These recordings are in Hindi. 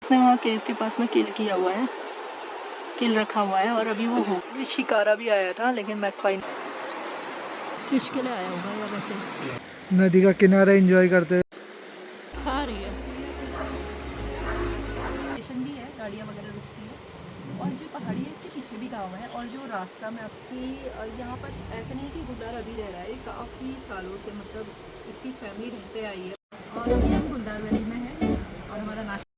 उसने वहाँ केव के पास में किल किया हुआ है, किल रखा हुआ है और अभी वो हो शिकारा भी आया था, लेकिन मैकपाई फिश के लिए आया होगा या वैसे नदी का किनारा एंजॉय करते हुए खा रही है। स्टेशन भी है, गाड़ियाँ वगैरह रुकती है और जो पहाड़ी है इसके पीछे भी गाँव है। और जो रास्ता में आपकी यहाँ पर ऐसा नहीं है कि गुलदार अभी रह रहा है, काफ़ी सालों से मतलब इसकी फैमिली रहते आई है। और अभी हम गुलदार वैली में हैं और हमारा नाश्ता।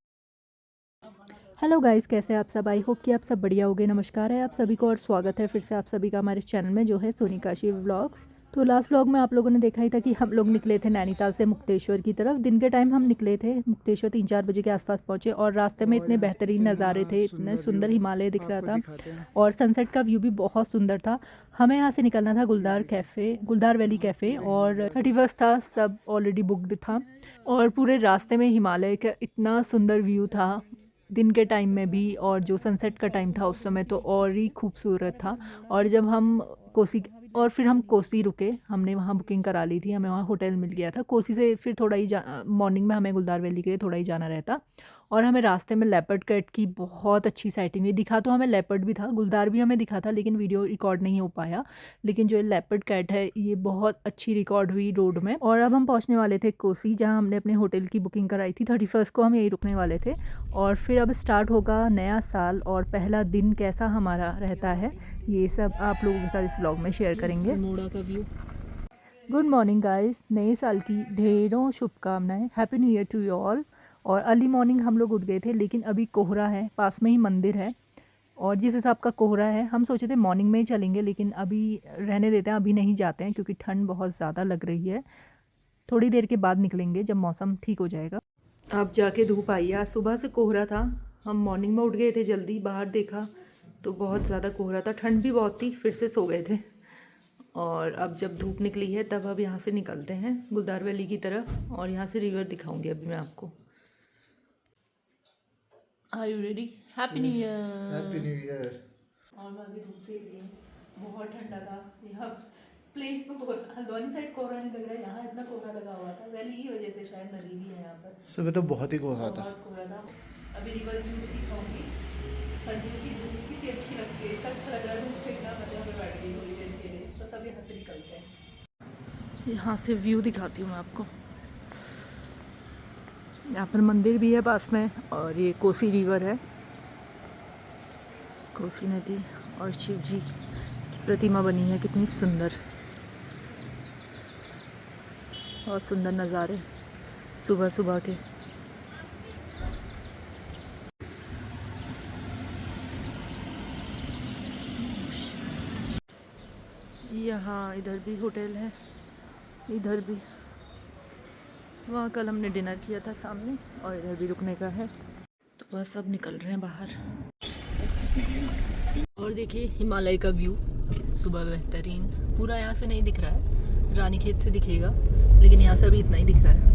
हेलो गाइस, कैसे आप सब? आई होप कि आप सब बढ़िया होगे। नमस्कार है आप सभी को और स्वागत है फिर से आप सभी का हमारे चैनल में जो है सोनिकाशी व्लॉग्स। तो लास्ट व्लॉग में आप लोगों ने देखा ही था कि हम लोग निकले थे नैनीताल से मुक्तेश्वर की तरफ। दिन के टाइम हम निकले थे, मुक्तेश्वर 3-4 बजे के आसपास पहुंचे और रास्ते में इतने बेहतरीन नज़ारे थे, इतने सुंदर हिमालय दिख रहा था और सनसेट का व्यू भी बहुत सुंदर था। हमें यहाँ से निकलना था गुलदार वैली कैफ़े और 31 था, सब ऑलरेडी बुकड था और पूरे रास्ते में हिमालय का इतना सुंदर व्यू था दिन के टाइम में भी, और जो सनसेट का टाइम था उस समय तो और ही खूबसूरत था। और जब हम फिर हम कोसी रुके, हमने वहाँ बुकिंग करा ली थी, हमें वहाँ होटल मिल गया था। कोसी से फिर थोड़ा ही मॉर्निंग में हमें गुलदार वैली के लिए थोड़ा ही जाना रहता और हमें रास्ते में लेपर्ड कैट की बहुत अच्छी साइटिंग हुई। दिखा तो हमें लेपर्ड भी था, गुलदार भी हमें दिखा था, लेकिन वीडियो रिकॉर्ड नहीं हो पाया। लेकिन जो लेपर्ड कैट है ये बहुत अच्छी रिकॉर्ड हुई रोड में। और अब हम पहुँचने वाले थे कोसी, जहाँ हमने अपने होटल की बुकिंग कराई थी। 31 को हम यहीं रुकने वाले थे और फिर अब स्टार्ट होगा नया साल और पहला दिन कैसा हमारा रहता है ये सब आप लोगों के साथ इस व्लॉग में शेयर करेंगे। मोड़ा का व्यू। गुड मॉर्निंग गाइस, नए साल की ढेरों शुभकामनाएं, happy new year to you all. और अर्ली मॉर्निंग हम लोग उठ गए थे, लेकिन अभी कोहरा है, पास में ही मंदिर है और जिस हिसाब का कोहरा है हम सोचे थे मॉर्निंग में ही चलेंगे, लेकिन अभी रहने देते हैं, अभी नहीं जाते हैं क्योंकि ठंड बहुत ज़्यादा लग रही है। थोड़ी देर के बाद निकलेंगे जब मौसम ठीक हो जाएगा। अब जाके धूप आई है, आज सुबह से कोहरा था। हम मॉर्निंग में उठ गए थे जल्दी, बाहर देखा तो बहुत ज़्यादा कोहरा था, ठंड भी बहुत थी, फिर से सो गए थे। और अब जब धूप निकली है तब अब यहाँ से निकलते हैं गुलदार वैली की तरफ और यहाँ से रिवर दिखाऊंगी अभी मैं आपको। Are you ready? Happy new year. Happy new year. और मैं अभी धूप से ही बहुत ठंडा था यहाँ प्लेन्स में। हल्द्वानी साइड कोहरा नहीं लग रहा है, यहाँ इतना कोहरा लगा हुआ था, वैली की वजह से, शायद नदी भी है यहाँ पर। सुबह तो बहुत ही कोहरा था। बहुत कोहरा था। अभी रिवर व्यू भी दिखाऊंगी। सर्दियों की धूप कितनी अच्छी लगती है, इतना अच्छा लग रहा है, धूप से इतना मजा में बैठ गई थोड़ी देर के लिए। तो सब यहाँ से निकलते हैं, यहाँ से व्यू दिखाती हूँ मैं आपको। यहाँ पर मंदिर भी है पास में और ये कोसी रिवर है, कोसी नदी, और शिव जी की प्रतिमा बनी है, कितनी सुंदर, बहुत सुंदर नज़ारे सुबह सुबह के। यहाँ इधर भी होटल है, इधर भी, वहाँ कल हमने डिनर किया था सामने, और इधर भी रुकने का है। तो बस अब निकल रहे हैं बाहर। और देखिए हिमालय का व्यू सुबह बेहतरीन, पूरा यहाँ से नहीं दिख रहा है, रानीखेत से दिखेगा, लेकिन यहाँ से अभी इतना ही दिख रहा है।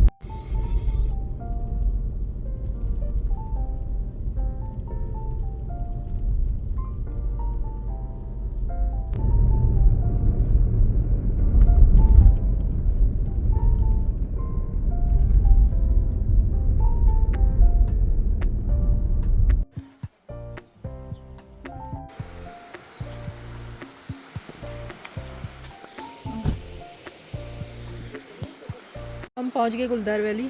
हम पहुंच गए गुलदार वैली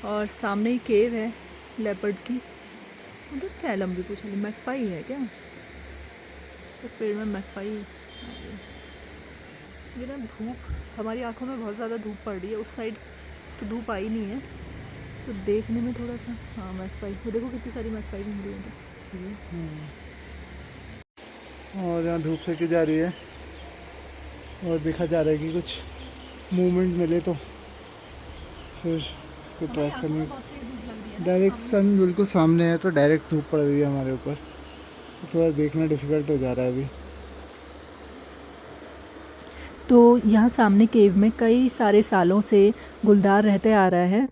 और सामने ही केव है लेपर्ड की। उधर क्या है लंबी कुछ, मैकपाई है क्या? तो पेड़ में मैकपाई। ये ना धूप, हमारी आंखों में बहुत ज़्यादा धूप पड़ रही है, उस साइड तो धूप आई नहीं है, तो देखने में थोड़ा सा, हाँ मैकपाई, वो देखो कितनी सारी मैकपाई घूम रही है। और यहाँ धूप सेकी जा रही है और देखा जा रहा है कि कुछ मूवमेंट मिले तो फिर इसको ट्रैक करने। डायरेक्ट सन बिल्कुल सामने है तो डायरेक्ट धूप पड़ रही है हमारे ऊपर, तो थोड़ा देखना डिफ़िकल्ट हो जा रहा है अभी। तो यहाँ सामने केव में कई सारे सालों से गुलदार रहते आ रहा है,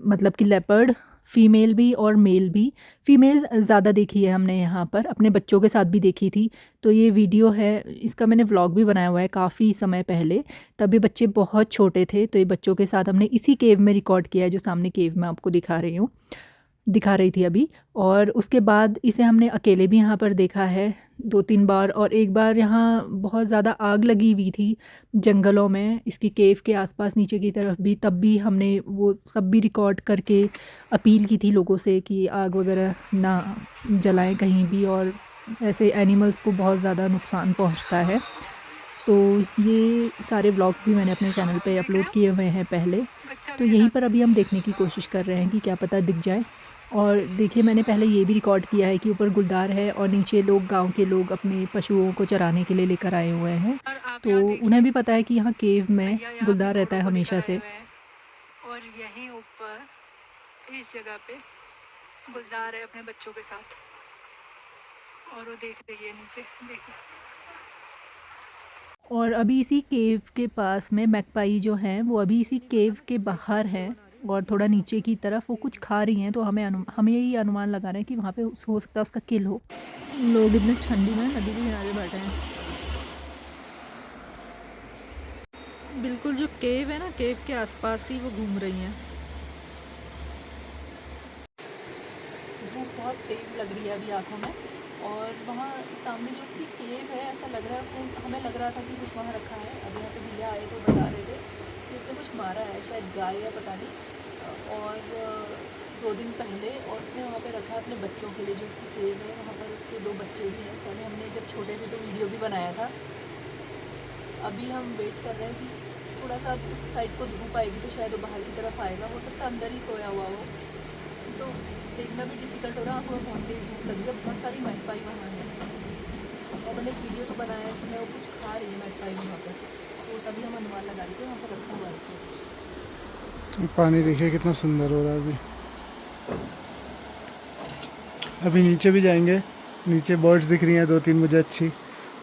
मतलब कि लेपर्ड फ़ीमेल भी और मेल भी। फ़ीमेल ज़्यादा देखी है हमने यहाँ पर, अपने बच्चों के साथ भी देखी थी। तो ये वीडियो है, इसका मैंने व्लॉग भी बनाया हुआ है काफ़ी समय पहले, तभी बच्चे बहुत छोटे थे। तो ये बच्चों के साथ हमने इसी केव में रिकॉर्ड किया है, जो सामने केव मैं आपको दिखा रही थी अभी। और उसके बाद इसे हमने अकेले भी यहाँ पर देखा है 2-3 बार, और एक बार यहाँ बहुत ज़्यादा आग लगी हुई थी जंगलों में, इसकी केव के आसपास नीचे की तरफ भी, तब भी हमने वो सब भी रिकॉर्ड करके अपील की थी लोगों से कि आग वगैरह ना जलाएं कहीं भी, और ऐसे एनिमल्स को बहुत ज़्यादा नुकसान पहुँचता है। तो ये सारे व्लॉग भी मैंने अपने चैनल पे अपलोड किए हुए हैं पहले। तो यहीं पर अभी हम देखने की कोशिश कर रहे हैं कि क्या पता दिख जाए। और देखिए, मैंने पहले ये भी रिकॉर्ड किया है कि ऊपर गुलदार है और नीचे लोग, गांव के लोग अपने पशुओं को चराने के लिए लेकर आए हुए हैं। तो उन्हें भी पता है कि यहाँ केव में गुलदार रहता है हमेशा से। और यहीं ऊपर इस जगह पे गुलदार है अपने बच्चों के साथ, और वो देख रही है नीचे, देखिए। और अभी इसी केव के पास में मैकपाई जो हैं वो अभी इसी केव के बाहर हैं, और थोड़ा नीचे की तरफ वो कुछ खा रही हैं। तो हमें यही अनुमान लगा रहे हैं कि वहाँ पे हो सकता है उसका किल हो। लोग इतने ठंडी में नदी के किनारे बैठे हैं। बिल्कुल जो केव है ना, केव के आसपास ही वो घूम रही हैं। धूप बहुत तेज लग रही है अभी आँखों में, और वहाँ सामने जो उसकी केव है, ऐसा लग रहा है उसने, हमें लग रहा था कि कुछ वहाँ रखा है। अभी यहाँ पे भैया आए तो बता रहे थे कि उसने कुछ मारा है, शायद गाय या पता नहीं। और 2 दिन पहले, और उसने वहाँ पे रखा है अपने बच्चों के लिए। जो उसकी केव है वहाँ पर उसके 2 बच्चे भी हैं। पहले हमने जब छोटे थे तो वीडियो भी बनाया था। अभी हम वेट कर रहे हैं कि थोड़ा सा उस साइड को धूप आएगी तो शायद वो बाहर की तरफ आएगा। हो सकता है अंदर ही सोया हुआ हो, तो देखना भी डिफ़िकल्ट हो रहा है। आँखों में बहुत तेज़ धूप लगी है, बहुत सारी मैकपाई वहाँ है। और मैंने एक वीडियो तो बनाया है जिसमें वो कुछ खा रही है मैकपाई वहाँ पर, तो तभी हम अनुमान लगा रहे थे वहाँ पर रखा हुआ है उसको। पानी देखिए कितना सुंदर हो रहा है अभी। अभी नीचे भी जाएंगे। नीचे बर्ड्स दिख रही हैं 2-3 मुझे अच्छी।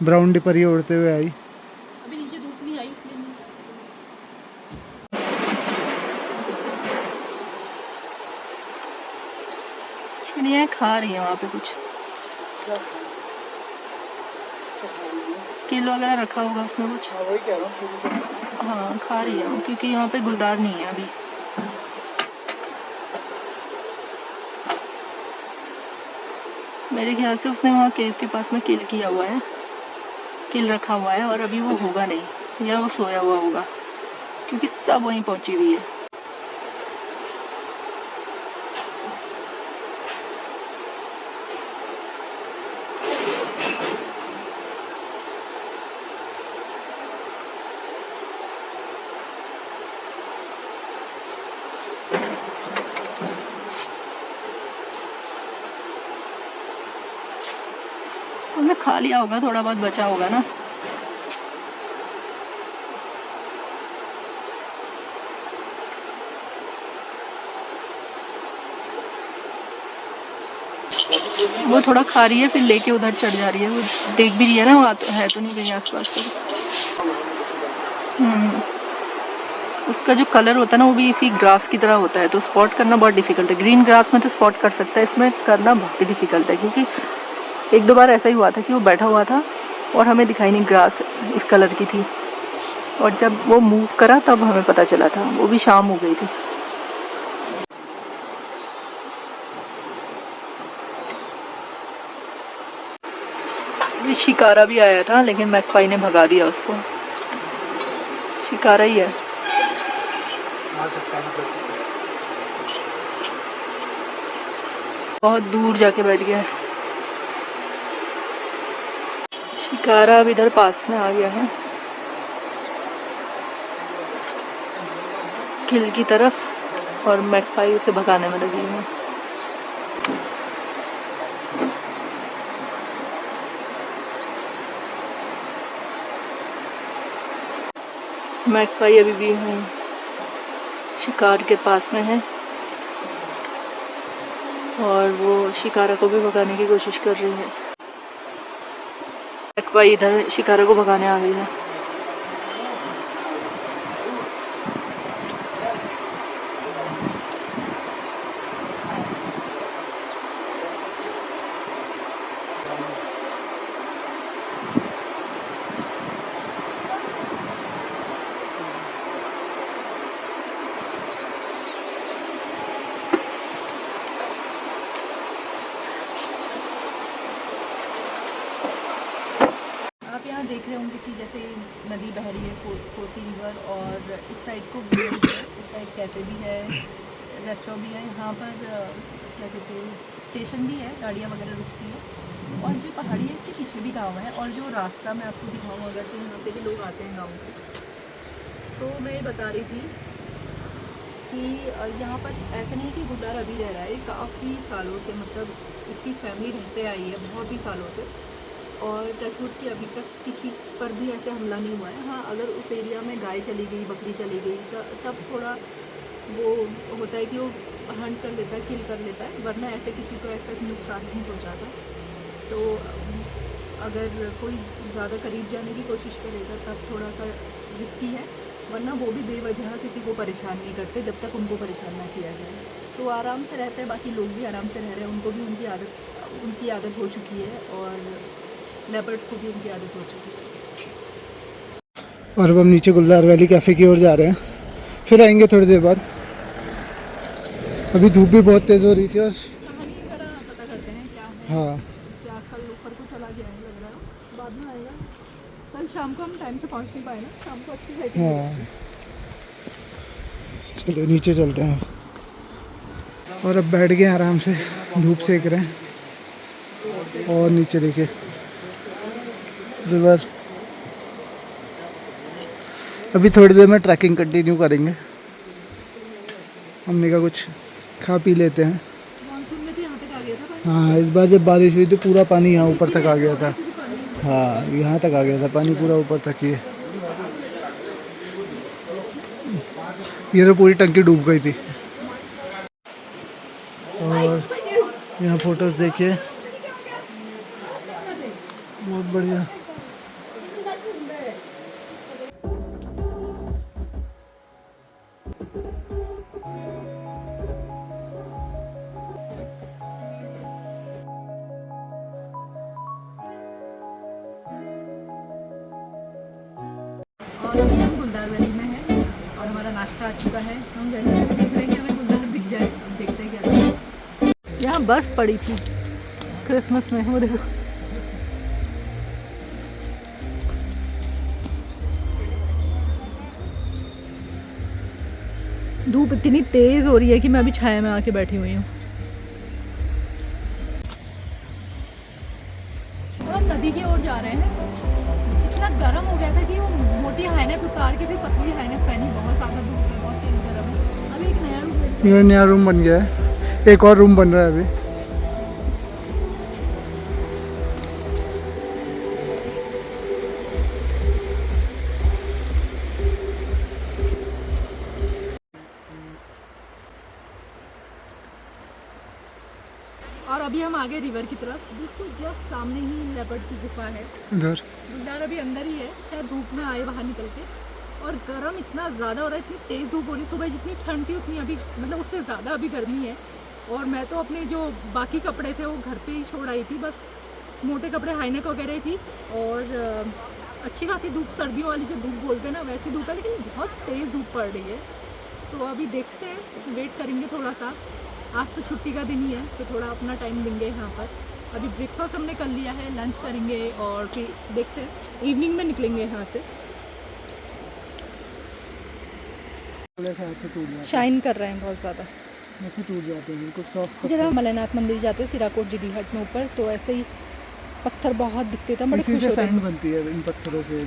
ब्राउन डिपर ये उड़ते हुए आई। अभी नीचे धूप नहीं आई इसलिए नहीं। चिड़ियाँ खा रही हैं वहाँ पे कुछ, किल वगैरह रखा होगा उसने कुछ। वही कह रहा हूँ। हाँ, खा रही है वो, क्योंकि यहाँ पे गुलदार नहीं है अभी। मेरे ख्याल से उसने वहाँ केव के पास में किल किया हुआ है, किल रखा हुआ है, और अभी वो होगा नहीं, या वो सोया हुआ होगा, क्योंकि सब वहीं पहुँची हुई है। उसने खा लिया होगा, थोड़ा बहुत बचा होगा ना। वो थोड़ा खा रही है, फिर लेके उधर चढ़ जा रही है। वो देख भी रही है ना, वहाँ तो है तो नहीं कहीं आसपास तो। उसका जो कलर होता है ना, वो भी इसी ग्रास की तरह होता है, तो स्पॉट करना बहुत डिफिकल्ट है। ग्रीन ग्रास में तो स्पॉट कर सकता है, इसमें करना बहुत ही डिफिकल्ट है, क्योंकि 1-2 बार ऐसा ही हुआ था कि वो बैठा हुआ था और हमें दिखाई नहीं ग्रास इस कलर की थी, और जब वो मूव करा तब हमें पता चला था। वो भी शाम हो गई थी। शिकारा भी आया था, लेकिन मैकपाई ने भगा दिया उसको। शिकारा ही है। बहुत दूर जाके बैठ गया है। शिकारा अब इधर पास में आ गया है, किल की तरफ, और मैकपाई उसे भगाने में लगी है। मैकपाई अभी भी शिकार के पास में है, और वो शिकारा को भी भगाने की कोशिश कर रही है। मैकपाई इधर शिकारा को भगाने आ गई है। समुद्र की जैसे नदी बह रही है, कोसी रिवर, और इस साइड को बीच है, इस साइड कैफे भी है, रेस्टोरेंट भी है। यहाँ पर क्या कहते हैं, स्टेशन भी है, गाड़ियाँ वगैरह रुकती है। और जो पहाड़ी है इसके पीछे भी गाँव है, और जो रास्ता मैं आपको दिखाऊँ अगर, तो यहाँ से भी लोग आते हैं गाँव के। तो मैं ये बता रही थी कि यहाँ पर ऐसा नहीं है कि गुलदार अभी रह रहा है, काफ़ी सालों से, मतलब इसकी फैमिली रहते आई है बहुत ही सालों से, और टचवुड की अभी तक किसी पर भी ऐसे हमला नहीं हुआ है। हाँ, अगर उस एरिया में गाय चली गई, बकरी चली गई, तब थोड़ा वो होता है कि वो हंट कर लेता है, किल कर लेता है, वरना ऐसे किसी को ऐसा नुकसान नहीं पहुँचाता। तो अगर कोई ज़्यादा करीब जाने की कोशिश करेगा तब थोड़ा सा रिस्की है, वरना वो भी बेवजह किसी को परेशान नहीं करते जब तक उनको परेशान ना किया जाए। तो आराम से रहते हैं, बाकी लोग भी आराम से रह रहे हैं, उनको भी उनकी आदत हो चुकी है, और लेपर्ड्स को भी उनकी आदत हो चुकी है। और अब हम नीचे गुलदार वैली कैफ़े की ओर जा रहे हैं, फिर आएंगे थोड़ी देर बाद। अभी धूप भी बहुत तेज़ हो रही थी। और कहानी ज़रा पता करते हैं क्या है। हाँ, क्या कल ऊपर को चला गया है लग रहा है, बाद में आएगा। कल शाम को हम टाइम से पहुंच नहीं पाए ना, शाम को अच्छी लाइटिंग है। हाँ, चलिए नीचे चलते हैं। और अब बैठ गए आराम से, धूप सेक रहे हैं। और नीचे देखिए रिवर। अभी थोड़ी देर में ट्रैकिंग कंटिन्यू करेंगे। हमने कहा कुछ खा पी लेते हैं। मानसून में तो यहाँ तक आ गया था पानी। हाँ, इस बार जब बारिश हुई तो पूरा पानी यहाँ ऊपर तक आ गया था। हाँ, यहाँ तक आ गया था पानी, पूरा ऊपर तक ही। ये तो पूरी टंकी डूब गई थी। और यहाँ फोटोज देखिए, बहुत बढ़िया। और अभी हम गुलदार वैली में हैं, और हमारा नाश्ता आ चुका है। हम वैली में देख रहे हैं कि हमें गुलदार दिख जाए, देखते हैं क्या है। यहाँ बर्फ़ पड़ी थी क्रिसमस में, वो देखो। धूप इतनी तेज़ हो रही है कि मैं अभी छाया में आके बैठी हुई हूँ। हम नदी की ओर जा रहे हैं। इतना गर्म हो गया था कि वो मोटी हाइनेक उतार के फिर पतली हाइनेक पहनी। बहुत ज़्यादा धूप है, बहुत तेज़ गर्म है। अभी एक नया रूम, ये नया रूम बन गया है, एक और रूम बन रहा है अभी। और अभी हम आगे रिवर की तरफ, बिल्कुल जस्ट सामने ही लेपर्ड की गुफा है। इधर गुलदार अभी अंदर ही है, शायद धूप में आए बाहर निकल के। और गर्म इतना ज़्यादा हो रहा है, इतनी तेज़ धूप हो रही है। सुबह जितनी ठंड थी उतनी अभी, मतलब उससे ज़्यादा अभी गर्मी है। और मैं तो अपने जो बाकी कपड़े थे वो घर पे ही छोड़ आई थी, बस मोटे कपड़े हाइनेक वगैरह थी। और अच्छी खासी धूप, सर्दियों वाली जो धूप बोलते हैं ना, वैसी धूप है, लेकिन बहुत तेज़ धूप पड़ रही है। तो अभी देखते हैं, वेट करेंगे थोड़ा सा। आज तो छुट्टी का दिन ही है, तो थोड़ा अपना टाइम देंगे यहाँ पर। अभी ब्रेकफास्ट हमने कर लिया है, लंच करेंगे, और फिर देखते हैं इवनिंग में निकलेंगे यहाँ से। शाइन कर रहे हैं बहुत ज़्यादा, ऐसे टूट जाते हैं बिल्कुल सॉफ्ट। जब हम मलयनाथ मंदिर जाते हैं सिराकोट डीडी हट में ऊपर, तो ऐसे ही पत्थर बहुत दिखते थे, बड़े खुश होते हैं। बनती है इन पत्थरों से।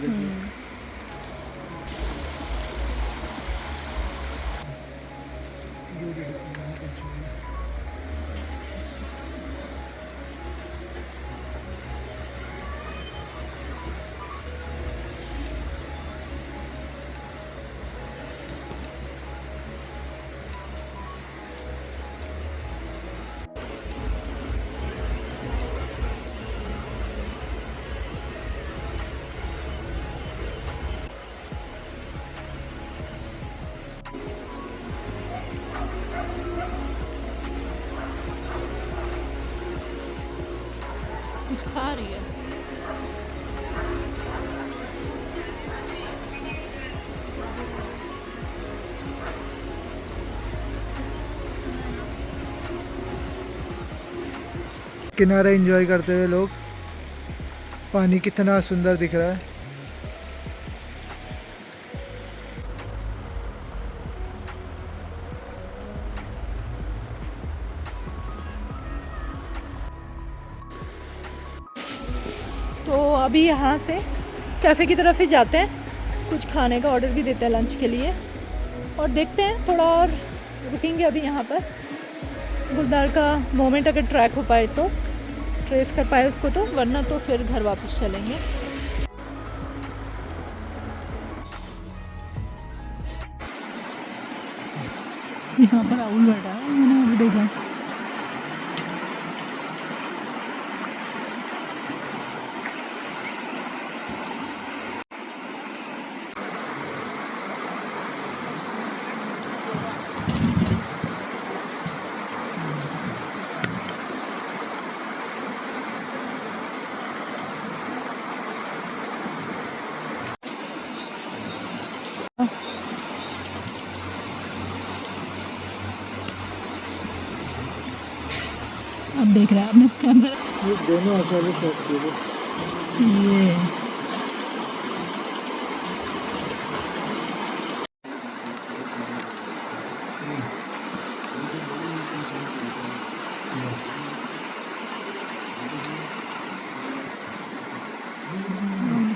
कुछ खा रही है। किनारा एंजॉय करते हुए लोग। पानी कितना सुंदर दिख रहा है। अभी यहाँ से कैफ़े की तरफ ही जाते हैं, कुछ खाने का ऑर्डर भी देते हैं लंच के लिए, और देखते हैं थोड़ा और रुकेंगे अभी यहाँ पर। गुलदार का मोमेंट अगर ट्रैक हो पाए तो, ट्रेस कर पाए उसको तो, वरना तो फिर घर वापस चलेंगे। यहाँ पर राहुल बैठा है, मैंने अभी देखा। अब देख रहा है आपने कैमरा, ये दोनों अकेले शॉट किए ये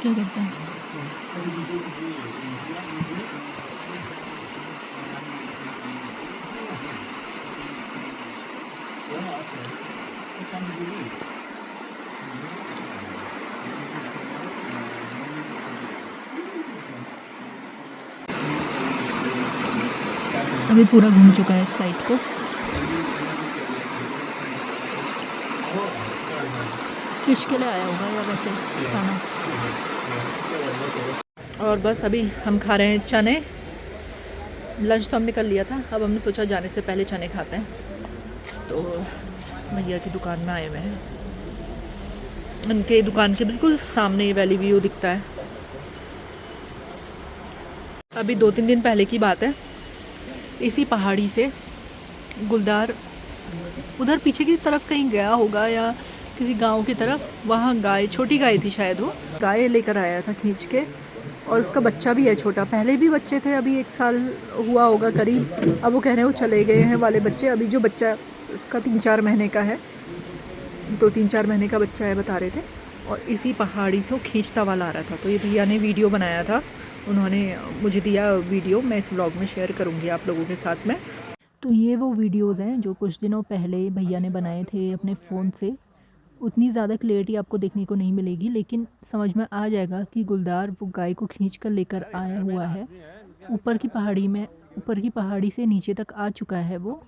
क्या करता है। अभी पूरा घूम चुका है इस साइड को। फिश के लिए आया होगा या वैसे खाना। और बस अभी हम खा रहे हैं चने। लंच तो हमने कर लिया था, अब हमने सोचा जाने से पहले चने खाते हैं। तो भैया की दुकान में आए हुए हैं, उनके दुकान के बिल्कुल सामने वैली व्यू दिखता है। अभी 2-3 दिन पहले की बात है, इसी पहाड़ी से गुलदार उधर पीछे की तरफ कहीं गया होगा या किसी गांव की तरफ, वहाँ गाय, छोटी गाय थी शायद, वो गाय लेकर आया था खींच के, और उसका बच्चा भी है छोटा। पहले भी बच्चे थे, अभी 1 साल हुआ होगा करीब। अब वो कह रहे हैं वो चले गए हैं वाले बच्चे। अभी जो बच्चा उसका 3-4 महीने का है, तो 3-4 महीने का बच्चा है बता रहे थे। और इसी पहाड़ी से वो खींचता हुआ आ रहा था। तो ये भैया ने वीडियो बनाया था, उन्होंने मुझे दिया वीडियो, मैं इस व्लॉग में शेयर करूँगी आप लोगों के साथ में। तो ये वो वीडियोस हैं जो कुछ दिनों पहले भैया ने बनाए थे अपने फ़ोन से। उतनी ज़्यादा क्लियरिटी आपको देखने को नहीं मिलेगी, लेकिन समझ में आ जाएगा कि गुलदार वो गाय को खींच कर लेकर आया हुआ है। ऊपर की पहाड़ी में, ऊपर की पहाड़ी से नीचे तक आ चुका है वो।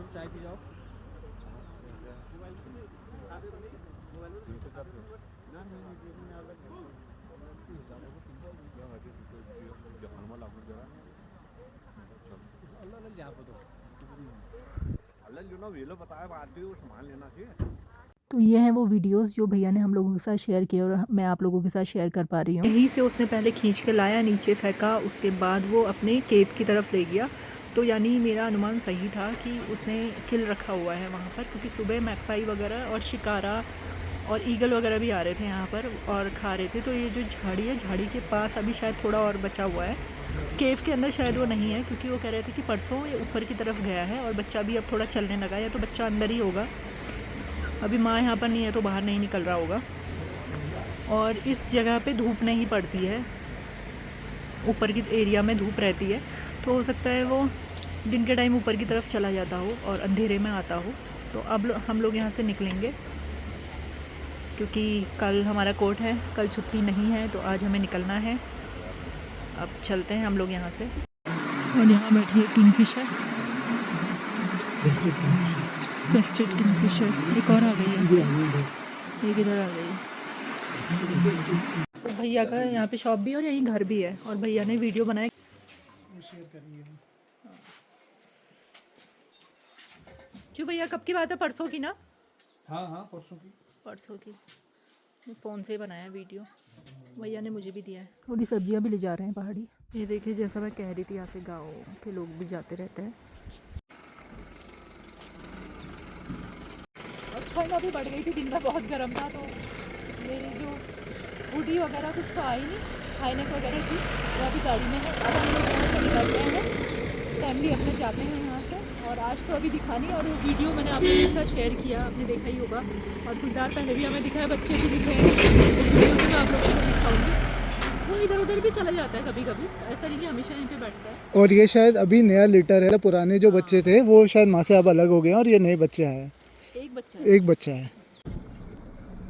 चाय पी जाओ। तो ये हैं वो वीडियोस जो भैया ने हम लोगों के साथ शेयर किए और मैं आप लोगों के साथ शेयर कर पा रही हूँ। यहीं से उसने पहले खींच के लाया, नीचे फेंका, उसके बाद वो अपने केव की तरफ ले गया। तो यानी मेरा अनुमान सही था कि उसने किल रखा हुआ है वहाँ पर, क्योंकि सुबह मैकपाई वगैरह और शिकारा और ईगल वगैरह भी आ रहे थे यहाँ पर और खा रहे थे। तो ये जो झाड़ी है, झाड़ी के पास अभी शायद थोड़ा और बचा हुआ है। केव के अंदर शायद वो नहीं है, क्योंकि वो कह रहे थे कि परसों ये ऊपर की तरफ गया है और बच्चा भी अब थोड़ा चलने लगा है, तो बच्चा अंदर ही होगा। अभी माँ यहाँ पर नहीं है तो बाहर नहीं निकल रहा होगा। और इस जगह पे धूप नहीं पड़ती है, ऊपर की एरिया में धूप रहती है, तो हो सकता है वो दिन के टाइम ऊपर की तरफ चला जाता हो और अंधेरे में आता हो। तो अब हम लोग यहाँ से निकलेंगे, क्योंकि कल हमारा कोर्ट है, कल छुट्टी नहीं है, तो आज हमें निकलना है। अब चलते हैं हम लोग यहाँ से। और यहाँ बैठी है किंगफिशर, क्रेस्टेड किंगफिशर। एक और आ गई है, एक इधर आ गई। तो भैया का यहाँ पे शॉप भी और यहीं घर भी है, और भैया ने वीडियो बनाया। क्यों भैया, कब की बात है? परसों की ना? हाँ हाँ, परसों की। परसों की। फ़ोन से बनाया वीडियो। भैया ने मुझे भी दिया है। थोड़ी सब्जियां भी ले जा रहे हैं पहाड़ी। ये देखिए जैसा मैं कह रही थी, यहाँ से गाँव के लोग भी जाते रहते हैं। और ठंड अभी बढ़ गई थी, दिन में बहुत गर्म था, तो मेरी जो हुडी वगैरह कुछ तो आई नहीं, हाईनेक वगैरह थी, वो अभी गाड़ी में है। अब हम लोग यहाँ से निकल रहे हैं, फैमिली अपने जाते हैं यहाँ से। और आज तो अभी दिखा नहीं, और वो वीडियो मैंने आप लोगों के साथ शेयर किया, आपने देखा ही होगा। और कुछ दार पहले भी हमें दिखाया, बच्चे भी दिखे हैं, तो मैं आप लोगों को दिखाऊँगी। वो इधर उधर भी चला जाता है कभी कभी, ऐसा नहीं कि हमेशा यहीं पे बैठता है। और ये शायद अभी नया लिटर है, पुराने जो बच्चे थे वो शायद माँ से अब अलग हो गए हैं और ये नए बच्चे आए हैं। एक बच्चा है।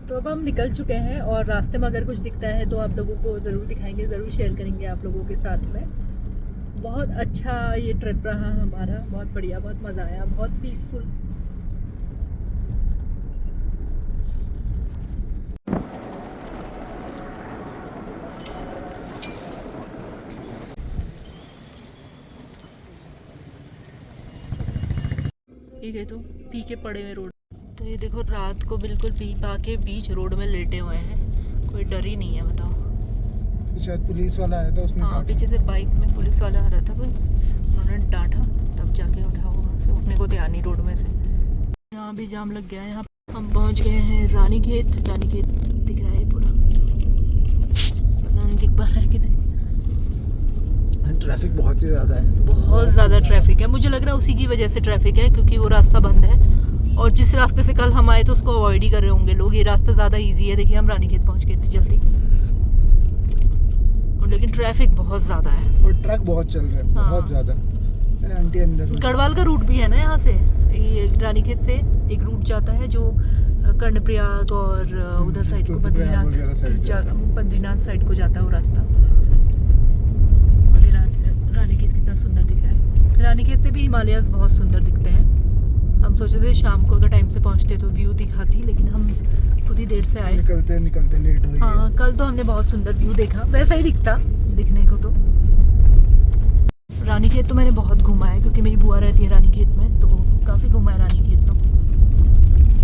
तो अब हम निकल चुके हैं, और रास्ते में अगर कुछ दिखता है तो आप लोगों को ज़रूर दिखाएंगे, ज़रूर शेयर करेंगे आप लोगों के साथ में। बहुत अच्छा ये ट्रिप रहा हमारा, बहुत बढ़िया, बहुत मज़ा आया, बहुत पीसफुल। ये तो पी के पड़े हुए रोड। तो ये देखो रात को बिल्कुल पी पा के बीच रोड में लेटे हुए हैं, कोई डर ही नहीं है, बताओ। शायद पुलिस वाला आया था, उसने हाँ, पीछे से बाइक में पुलिस वाला आ रहा था कोई, उन्होंने डांटा, तब जाके उठा, वहाँ से उठने को तैयार नहीं रोड में से। यहाँ भी जाम लग गया है। यहाँ हम पहुँच गए हैं रानीखेत दिख रहा है पूरा, पता नहीं दिख पा रहा है कि नहीं। ट्रैफिक बहुत ही ज़्यादा है, बहुत ज़्यादा ट्रैफिक है, मुझे लग रहा है उसी की वजह से ट्रैफिक है, क्योंकि वो रास्ता बंद है। और जिस रास्ते से कल हम आए तो उसको अवॉइड ही कर रहे होंगे लोग। ये रास्ता ज़्यादा इजी है। देखिए हम रानीखेत पहुँच गए इतनी जल्दी, और लेकिन ट्रैफिक बहुत ज़्यादा है और ट्रक बहुत चल रहे हैं। हाँ। बहुत ज़्यादा। आंटी अंदर गढ़वाल का रूट भी है ना, यहाँ से ये रानीखेत से एक रूट जाता है जो कर्णप्रयाग और उधर साइड को बद्रीनाथ साइड को जाता है वो रास्ता। और रानीखेत कितना सुंदर दिख रहा है। रानीखेत से भी हिमालयास बहुत सुंदर दिखते हैं। हम सोचे थे शाम को अगर टाइम से पहुँचते तो व्यू दिखाती, लेकिन हम खुद ही देर से आए, निकलते लेट हो गए। हाँ, कल तो हमने बहुत सुंदर व्यू देखा, वैसा ही दिखता दिखने को। तो रानीखेत तो मैंने बहुत घूमा है, क्योंकि मेरी बुआ रहती है रानीखेत में, तो काफ़ी घूमा है रानीखेत। तो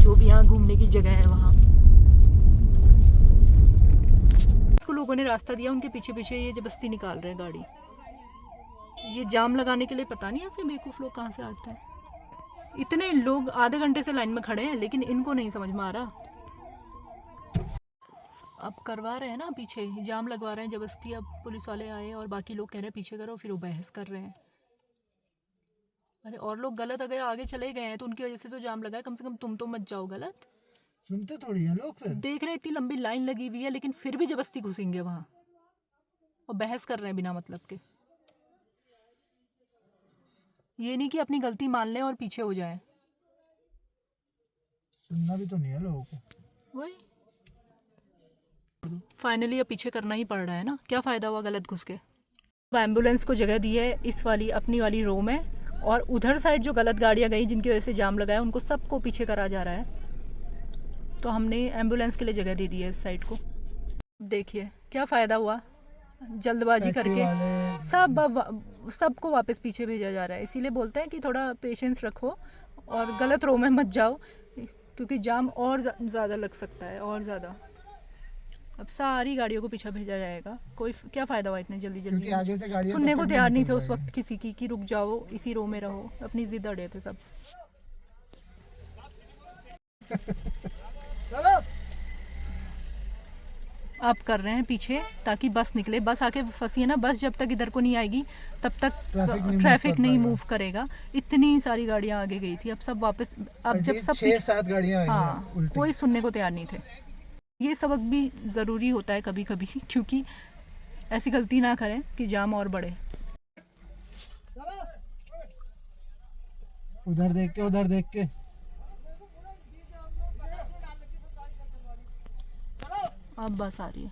जो भी यहाँ घूमने की जगह है वहाँ, इसको लोगों ने रास्ता दिया, उनके पीछे पीछे ये जबरदस्ती निकाल रहे हैं गाड़ी। ये जाम लगाने के लिए पता नहीं ऐसे बेवकूफ़ लोग कहाँ से आते हैं। इतने लोग आधे घंटे से लाइन में खड़े हैं, लेकिन इनको नहीं समझ में आ रहा। अब करवा रहे हैं ना, पीछे जाम लगवा रहे हैं जबरदस्ती। अब पुलिस वाले आए और बाकी लोग कह रहे हैं पीछे करो, फिर वो बहस कर रहे हैं। अरे और लोग गलत अगर आगे चले गए हैं तो उनकी वजह से तो जाम लगा है, कम से कम तुम तो मत जाओ गलत। सुनते थोड़ी हैं लोग। फिर देख रहे हैं इतनी लंबी लाइन लगी हुई है, लेकिन फिर भी जबरदस्ती घुसेंगे वहाँ और बहस कर रहे हैं बिना मतलब के। ये नहीं कि अपनी गलती मान लें और पीछे हो जाएं। सुनना भी तो नहीं है लोगों को। वही फाइनली अब पीछे करना ही पड़ रहा है ना, क्या फ़ायदा हुआ गलत घुस के। अब एम्बुलेंस को जगह दी है इस वाली अपनी वाली रो में, और उधर साइड जो गलत गाड़ियाँ गई जिनकी वजह से जाम लगा है उनको सबको पीछे करा जा रहा है। तो हमने एम्बुलेंस के लिए जगह दे दी है इस साइड को। देखिए क्या फ़ायदा हुआ, जल्दबाजी करके सबको वापस पीछे भेजा जा रहा है। इसीलिए बोलते हैं कि थोड़ा पेशेंस रखो और गलत रो में मत जाओ, क्योंकि जाम और ज़्यादा लग सकता है, और ज़्यादा। अब सारी गाड़ियों को पीछे भेजा जाएगा, कोई क्या फ़ायदा हुआ इतने जल्दी जल्दी। आगे से गाड़ियां सुनने को तैयार नहीं थे उस वक्त किसी की कि रुक जाओ, इसी रो में रहो, अपनी जिद अड़े थे सब। आप कर रहे हैं पीछे ताकि बस निकले, बस आके फंसी है ना, बस जब तक इधर को नहीं आएगी तब तक ट्रैफिक नहीं मूव करेगा। इतनी सारी गाड़ियां आगे गई थी, अब सब वापस, अब जब सब 6-7 गाड़ियां, हाँ, कोई सुनने को तैयार नहीं थे। ये सबक भी ज़रूरी होता है कभी कभी, क्योंकि ऐसी गलती ना करें कि जाम और बढ़े। उधर देख के अब बस आ रही है।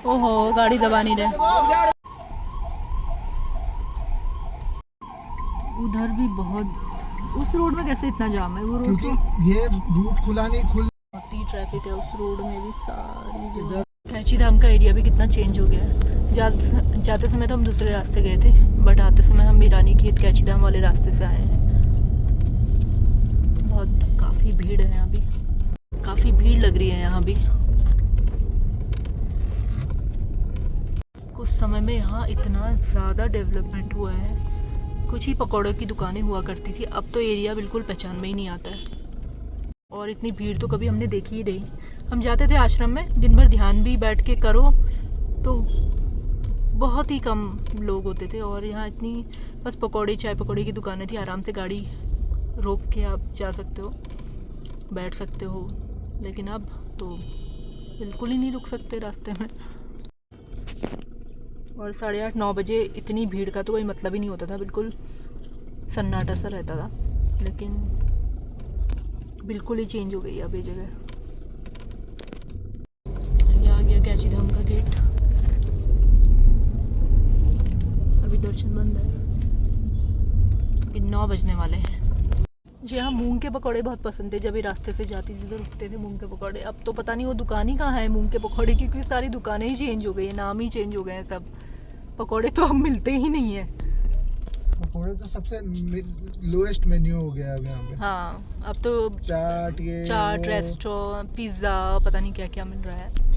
ओहो, गाड़ी दबा नहीं रहे। उधर भी बहुत, उस रोड में कैसे इतना जाम है? वो रोड क्योंकि ये रूट खुला नहीं, बहुत ही ट्रैफिक है उस रोड में भी सारी जगह। कैंची धाम का एरिया भी कितना चेंज हो गया है। जाते समय तो हम दूसरे रास्ते गए थे, बट आते समय हम रानीखेत कैंची धाम वाले रास्ते से आए हैं। काफ़ी भीड़ है यहाँ भी, काफ़ी भीड़ लग रही है यहाँ भी। कुछ समय में यहाँ इतना ज़्यादा डेवलपमेंट हुआ है, कुछ ही पकौड़ों की दुकानें हुआ करती थी, अब तो एरिया बिल्कुल पहचान में ही नहीं आता है। और इतनी भीड़ तो कभी हमने देखी ही नहीं। हम जाते थे आश्रम में, दिन भर ध्यान भी बैठ के करो तो बहुत ही कम लोग होते थे, और यहाँ इतनी बस पकौड़े चाय पकौड़े की दुकानें थी, आराम से गाड़ी रोक के आप जा सकते हो, बैठ सकते हो। लेकिन अब तो बिल्कुल ही नहीं रुक सकते रास्ते में। और 8:30-9 बजे इतनी भीड़ का तो कोई मतलब ही नहीं होता था, बिल्कुल सन्नाटा सा रहता था। लेकिन बिल्कुल ही चेंज हो गई अब ये जगह। ये आ गया कैची धाम का गेट। अभी दर्शन बंद है, कि 9 बजने वाले हैं। जी हाँ, मूंग के पकौड़े बहुत पसंद थे, जब ये रास्ते से जाती थी तो रुकते थे मूंग के पकौड़े। अब तो पता नहीं वो दुकान ही कहाँ है मूंग के पकौड़े की, क्योंकि सारी दुकानें ही चेंज हो गई है, नाम ही चेंज हो गए हैं सब। पकौड़े तो अब मिलते ही नहीं है। पकौड़े तो सबसे लोएस्ट मेन्यू हो गया अब यहाँ पे। हाँ, अब तो चाट, चाट, रेस्टोरेंट, पिज़्ज़ा, पता नहीं क्या क्या मिल रहा है।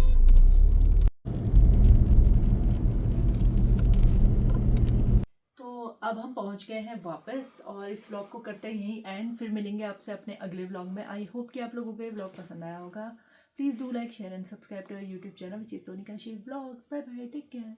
तो अब हम पहुंच गए हैं वापस, और इस व्लॉग को करते हैं यहीं एंड। फिर मिलेंगे आपसे अपने अगले व्लॉग में। आई होप कि आप लोगों को ये व्लॉग पसंद आया होगा। Please do like, share and subscribe to our YouTube channel which is Sonika Shiv vlogs. Bye bye, take care.